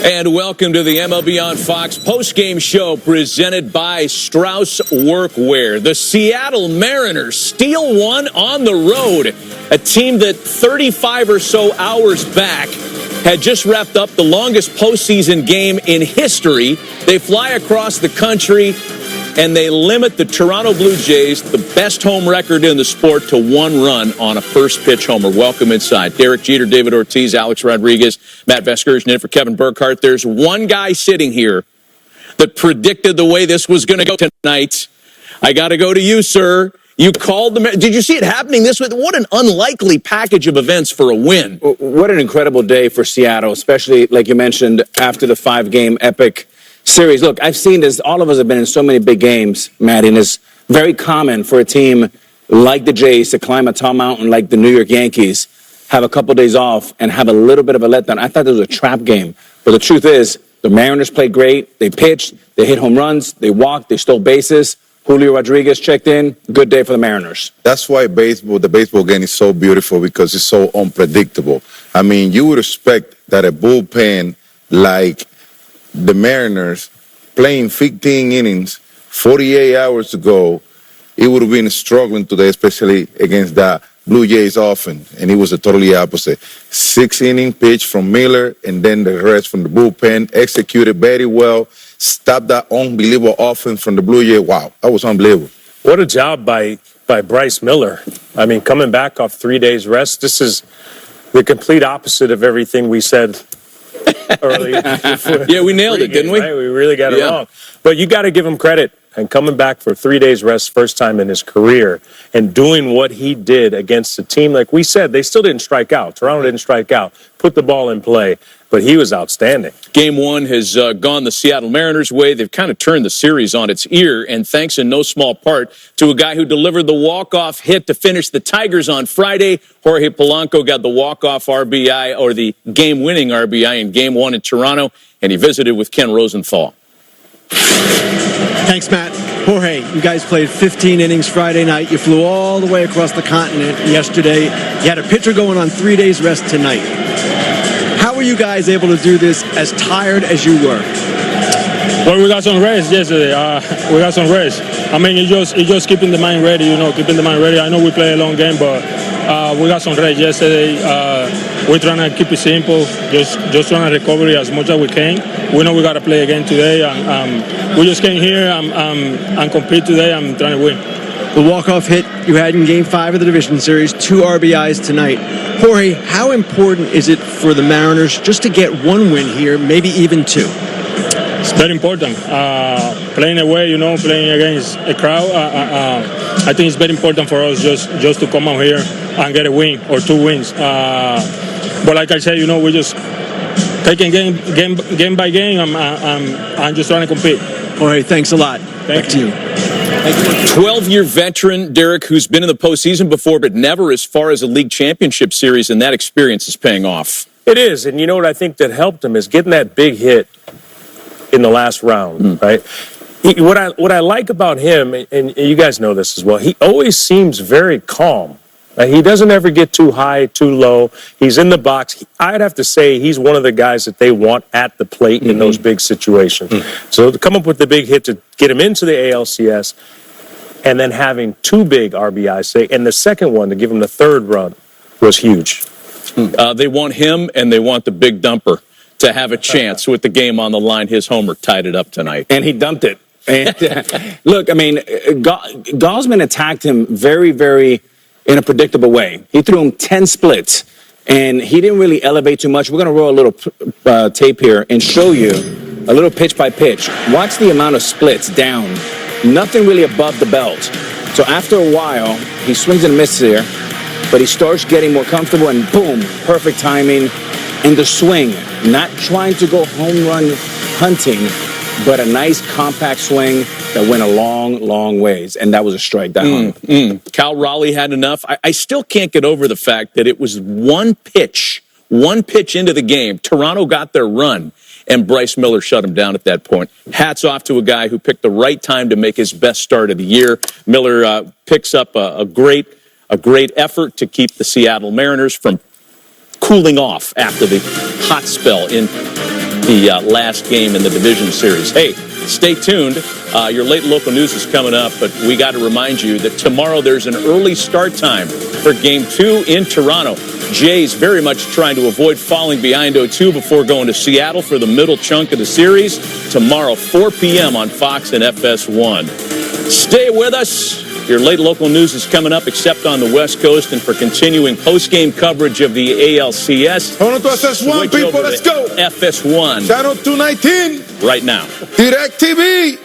And welcome to the MLB on Fox postgame show presented by Strauss Workwear. The Seattle Mariners steal one on the road. A team that 35 or so hours back had just wrapped up the longest postseason game in history. They fly across the country and they limit the Toronto Blue Jays, the best home record in the sport, to one run on a first pitch homer. Welcome inside. Derek Jeter, David Ortiz, Alex Rodriguez, Matt Vescursion in for Kevin Burkhardt. There's one guy sitting here that predicted the way this was going to go tonight. I got to go to you, sir. You called them. Did you see it happening this way? What an unlikely package of events for a win. What an incredible day for Seattle, especially, like you mentioned, after the 5-game epic series. Look, I've seen this. All of us have been in so many big games, Matt, and it's very common for a team like the Jays to climb a tall mountain like the New York Yankees, have a couple days off, and have a little bit of a letdown. I thought this was a trap game. But the truth is, the Mariners played great. They pitched. They hit home runs. They walked. They stole bases. Julio Rodriguez checked in. Good day for the Mariners. That's why the baseball game is so beautiful, because it's so unpredictable. I mean, you would expect that a bullpen like the Mariners playing 15 innings, 48 hours to go, it would have been struggling today, especially against the Blue Jays offense. And it was a totally opposite. 6-inning pitch from Miller, and then the rest from the bullpen, executed very well, stopped that unbelievable offense from the Blue Jays. Wow, that was unbelievable. What a job by Bryce Miller. I mean, coming back off 3 days rest, this is the complete opposite of everything we said early. Yeah, we nailed it, didn't we? Right? We really got it wrong. But you got to give him credit. And coming back for 3 days rest, first time in his career, and doing what he did against a team, like we said, they still didn't strike out. Toronto didn't strike out, put the ball in play, but he was outstanding. Game one has gone the Seattle Mariners' way. They've kind of turned the series on its ear, and thanks in no small part to a guy who delivered the walk-off hit to finish the Tigers on Friday. Jorge Polanco got the walk-off RBI, or the game-winning RBI in Game 1 in Toronto, and he visited with Ken Rosenthal. Thanks, Matt. Jorge, you guys played 15 innings Friday night. You flew all the way across the continent yesterday. You had a pitcher going on 3 days rest tonight. How were you guys able to do this as tired as you were? Well, we got some rest yesterday. We got some rest. I mean, it's just keeping the mind ready, keeping the mind ready. I know we play a long game, but we got some rest yesterday. We're trying to keep it simple, just trying to recover as much as we can. We know we got to play again today, and we just came here and compete today. I'm trying to win. The walk-off hit you had in Game 5 of the division series, 2 RBIs tonight. Jorge, how important is it for the Mariners just to get one win here, maybe even 2? It's very important. Playing away, playing against a crowd, I think it's very important for us just to come out here and get a win or 2 wins. But like I said, we just taking game by game. I'm just trying to compete. Jorge, thanks a lot. Back to you. 12-year veteran, Derek, who's been in the postseason before, but never as far as a league championship series, and that experience is paying off. It is, and you know what I think that helped him is getting that big hit in the last round, right? What I like about him, and you guys know this as well, he always seems very calm. He doesn't ever get too high, too low. He's in the box. I'd have to say he's one of the guys that they want at the plate in those big situations. So to come up with the big hit to get him into the ALCS, and then having 2 big RBIs, and the second one to give him the 3rd run was huge. They want him, and they want the big dumper to have a chance with the game on the line. His homer tied it up tonight. And he dumped it. And look, I mean, Gosman attacked him very, very in a predictable way. He threw him 10 splits, and he didn't really elevate too much. We're going to roll a little tape here and show you a little pitch by pitch. Watch the amount of splits down. Nothing really above the belt. So after a while, he swings and misses here, but he starts getting more comfortable, and boom, perfect timing. And the swing, not trying to go home run hunting, but a nice compact swing that went a long, long ways. And that was a strike. That hung. Cal Raleigh had enough. I still can't get over the fact that it was one pitch into the game. Toronto got their run, and Bryce Miller shut him down at that point. Hats off to a guy who picked the right time to make his best start of the year. Miller picks up a great effort to keep the Seattle Mariners from cooling off after the hot spell in the last game in the division series. Hey, stay tuned. Your late local news is coming up, but we got to remind you that tomorrow there's an early start time for Game 2 in Toronto. Jays very much trying to avoid falling behind 0-2 before going to Seattle for the middle chunk of the series. Tomorrow, 4 p.m. on Fox and FS1. Stay with us. Your late local news is coming up, except on the West Coast. And for continuing post-game coverage of the ALCS, On to FS1, switch people, over let's to go. FS1 Channel 219, right now. Direct TV.